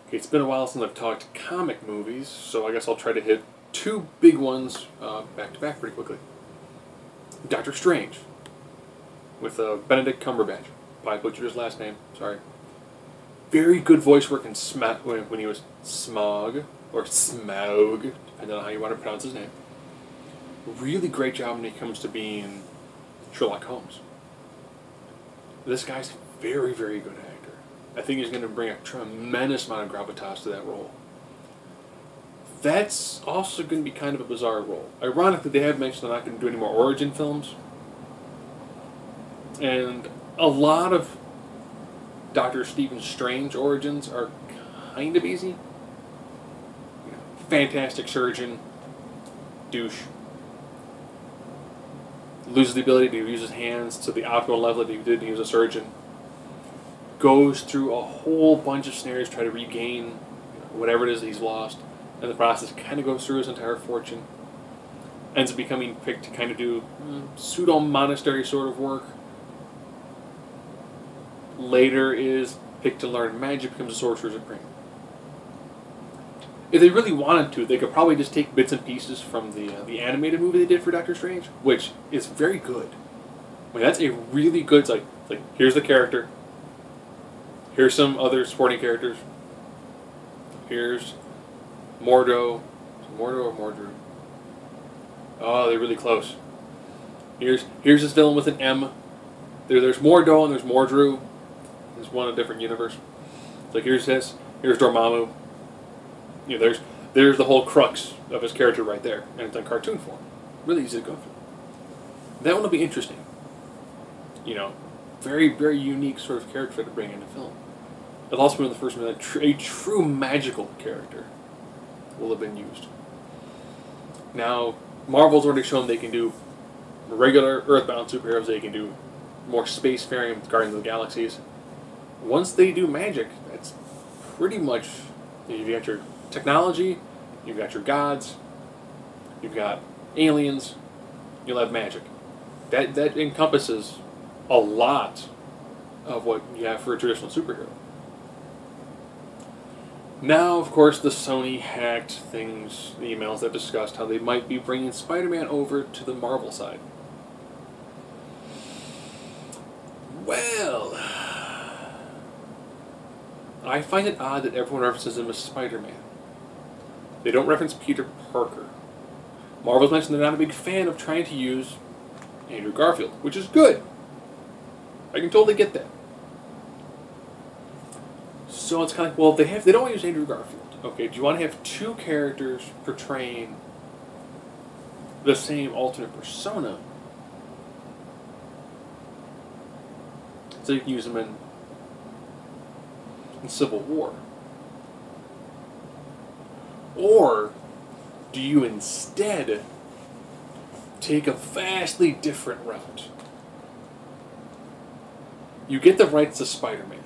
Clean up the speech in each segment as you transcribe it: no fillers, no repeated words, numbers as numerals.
Okay, it's been a while since I've talked comic movies, so I guess I'll try to hit two big ones back to back pretty quickly. Doctor Strange, with Benedict Cumberbatch. Probably butchered his last name, sorry. Very good voice work in when he was Smog, or Smaug, depending on how you want to pronounce his name. Really great job when it comes to being Sherlock Holmes. This guy's a very, very good actor. I think he's going to bring a tremendous amount of gravitas to that role. That's also going to be kind of a bizarre role. Ironically, they have mentioned they're not going to do any more origin films. And a lot of Dr. Stephen Strange origins are kind of easy. Fantastic surgeon, douche. Loses the ability to use his hands to the optimal level that he did when he was a surgeon. Goes through a whole bunch of scenarios to try to regain whatever it is that he's lost. And the process kind of goes through his entire fortune. Ends up becoming picked to kind of do pseudo-monastery sort of work. Later is picked to learn magic, becomes a sorcerer supreme. If they really wanted to, they could probably just take bits and pieces from the animated movie they did for Doctor Strange, which is very good. I mean, that's a really good, like here's the character. Here's some other supporting characters. Here's Mordo. Mordo or Mordru? Oh, they're really close. Here's this villain with an M. There's Mordo and there's Mordru. There's one in a different universe. So here's this. Here's Dormammu. There's the whole crux of his character right there, and it's in cartoon form. Really easy to go through. That one will be interesting. Very, very unique sort of character to bring into film. It'll also be the first one that a true magical character will have been used. Now, Marvel's already shown they can do regular Earthbound superheroes. They can do more spacefaring with Guardians of the Galaxies. Once they do magic, that's pretty much, you've got your technology, you've got your gods, you've got aliens, you'll have magic. That encompasses a lot of what you have for a traditional superhero. Now, of course, the Sony hacked things, the emails that discussed how they might be bringing Spider-Man over to the Marvel side. Well, I find it odd that everyone references him as Spider-Man. They don't reference Peter Parker. Marvel's mentioned they're not a big fan of trying to use Andrew Garfield, which is good. I can totally get that. So it's kind of like, well, they don't want to use Andrew Garfield. Okay, do you want to have two characters portraying the same alternate persona? So you can use them in Civil War. Or do you instead take a vastly different route? You get the rights to Spider-Man.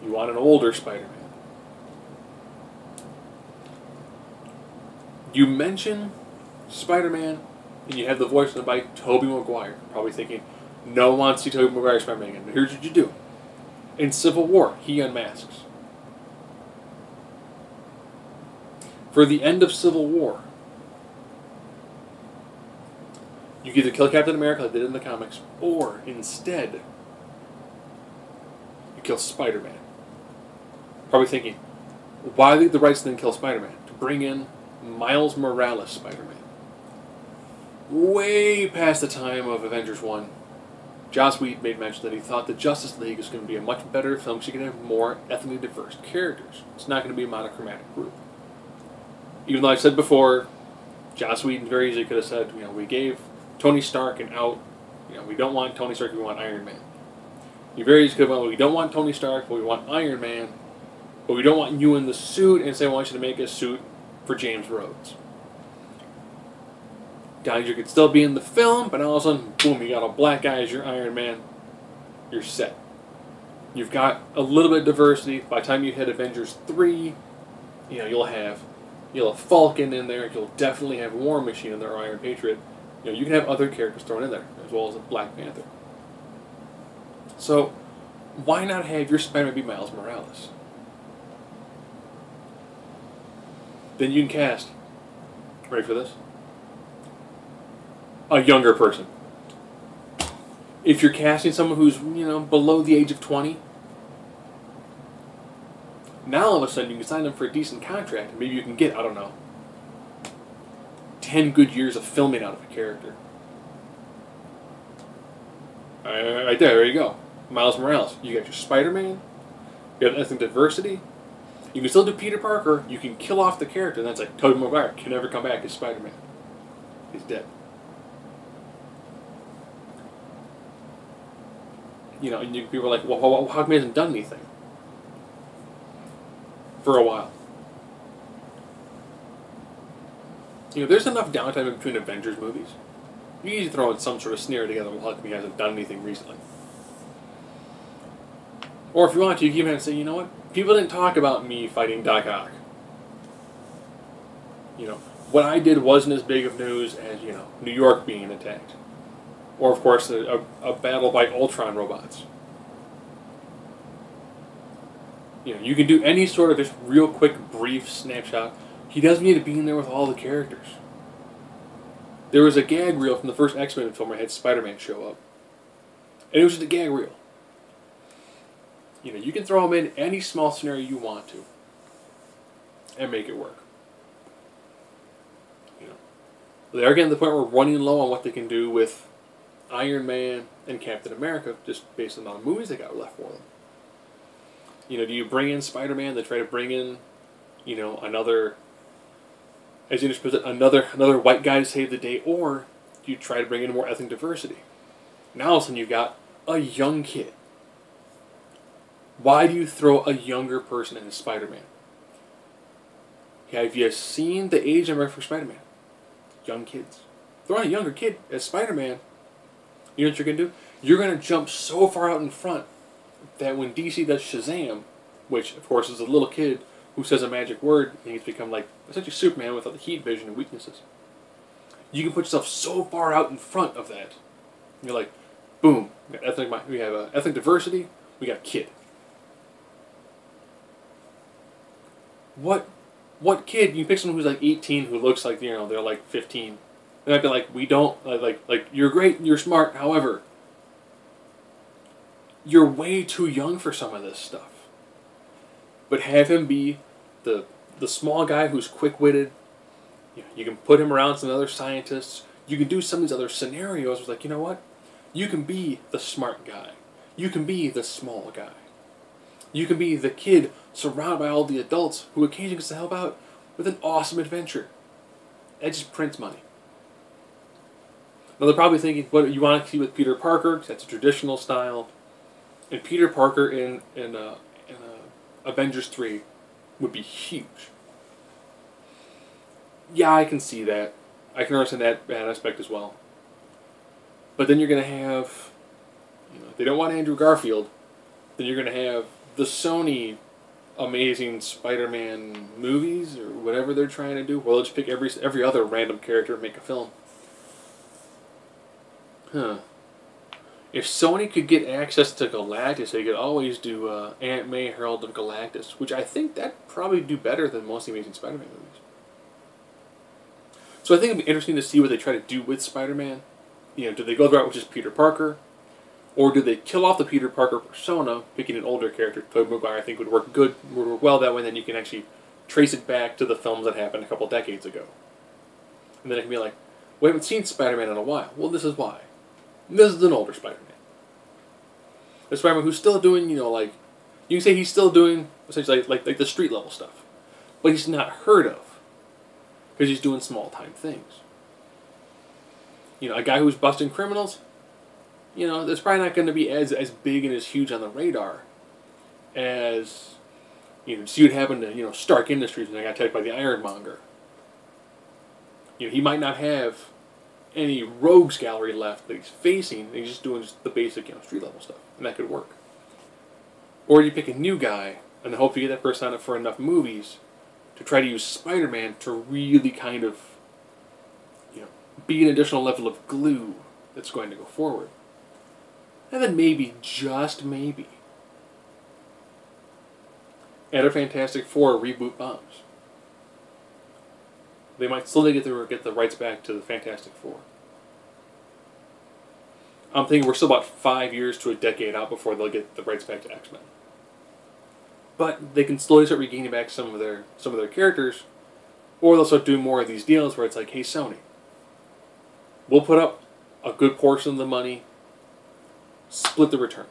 You want an older Spider-Man. You mention Spider-Man, and you have the voice by Tobey Maguire. Probably thinking, no one wants to see Tobey Maguire Spider-Man again. But here's what you do. In Civil War, he unmasks. For the end of Civil War, you can either kill Captain America like they did in the comics, or instead, you kill Spider-Man. Probably thinking, why leave the rights to then kill Spider-Man? To bring in Miles Morales Spider-Man. Way past the time of Avengers 1, Joss Whedon made mention that he thought the Justice League is going to be a much better film because you can have more ethnically diverse characters. It's not going to be a monochromatic group. Even though I've said before, Joss Whedon very easily could have said, we gave Tony Stark an out. We don't want Tony Stark, we want Iron Man. You very easily could have gone, we don't want Tony Stark, but we want Iron Man. But we don't want you in the suit, and say, I want you to make a suit for James Rhodes. Guys, you could still be in the film, but all of a sudden, boom, you got a black guy as your Iron Man. You're set. You've got a little bit of diversity. By the time you hit Avengers 3, you'll have Falcon in there. You'll definitely have War Machine in there, or Iron Patriot. You can have other characters thrown in there, as well as a Black Panther. So, Why not have your Spider-Man be Miles Morales? Then you can cast, ready for this? A younger person. If you're casting someone who's, below the age of 20, now all of a sudden you can sign them for a decent contract and maybe you can get, I don't know, 10 good years of filming out of a character. Right there you go. Miles Morales. You got your Spider-Man, you have ethnic diversity, you can still do Peter Parker, you can kill off the character, and that's like Tobey Maguire can never come back as Spider-Man. He's dead. And people are like, well, how come he hasn't done anything? For a while. There's enough downtime in between Avengers movies. You can easily throw in some sort of sneer together, well, how come he hasn't done anything recently? Or if you want to, you can even say, you know what? People didn't talk about me fighting Doc Ock. What I did wasn't as big of news as, New York being attacked. Or, of course, a battle by Ultron robots. You can do any sort of just real quick, brief snapshot. He doesn't need to be in there with all the characters. There was a gag reel from the first X-Men film where I had Spider-Man show up. And it was just a gag reel. You can throw him in any small scenario you want to. And make it work. They are getting to the point where we're running low on what they can do with Iron Man and Captain America, just based on the movies they got left for them. Do you bring in Spider-Man? They try to bring in, another, as you just put it, another white guy to save the day, or do you try to bring in more ethnic diversity? Now all of a sudden you've got a young kid. Why do you throw a younger person in Spider-Man? Have you seen the age number for Spider-Man? Young kids. Throw in a younger kid as Spider-Man. You know what you're going to do? You're going to jump so far out in front that when DC does Shazam, which of course is a little kid who says a magic word and he's become like essentially Superman without the heat vision and weaknesses, you can put yourself so far out in front of that. You're like, boom, we have ethnic diversity, we got kid. What kid? You pick someone who's like 18 who looks like they're like 15. They might be like, we don't like you're great, you're smart. However, you're way too young for some of this stuff. But have him be the small guy who's quick-witted. You can put him around some other scientists. You can do some of these other scenarios where, like, you know what? You can be the smart guy. You can be the small guy. You can be the kid surrounded by all the adults who occasionally gets to help out with an awesome adventure. That just prints money. Now they're probably thinking, what you want to see with Peter Parker, because that's a traditional style. And Peter Parker in Avengers 3 would be huge. Yeah, I can see that. I can understand that aspect as well. But then you're going to have, if they don't want Andrew Garfield, then you're going to have the Sony Amazing Spider-Man movies, or whatever they're trying to do. Well, they'll just pick every other random character and make a film. If Sony could get access to Galactus, they could always do Aunt May, Herald of Galactus, which I think that'd probably do better than most of the Amazing Spider-Man movies. So I think it'd be interesting to see what they try to do with Spider-Man. Do they go the route which is Peter Parker, or do they kill off the Peter Parker persona, picking an older character? Tobey Maguire, I think, would work well that way. And then you can actually trace it back to the films that happened a couple decades ago, and then it can be like, we haven't seen Spider-Man in a while. Well, this is why. This is an older Spider-Man. A Spider-Man who's still doing, you can say he's still doing, essentially, like the street level stuff. But he's not heard of. Because he's doing small-time things. A guy who's busting criminals, that's probably not going to be as big and as huge on the radar as, see what happened to, Stark Industries when they got attacked by the Ironmonger. He might not have any rogues gallery left that he's facing, and he's just doing the basic, street level stuff, and that could work. Or you pick a new guy, and then hope you get that person on it for enough movies to try to use Spider-Man to really kind of, be an additional level of glue that's going to go forward. And then maybe, just maybe, and a Fantastic Four reboot bombs. They might slowly get the rights back to the Fantastic Four. I'm thinking we're still about 5 years to a decade out before they'll get the rights back to X-Men. But they can slowly start regaining back some of their characters, or they'll start doing more of these deals where it's like, hey Sony, we'll put up a good portion of the money, split the return.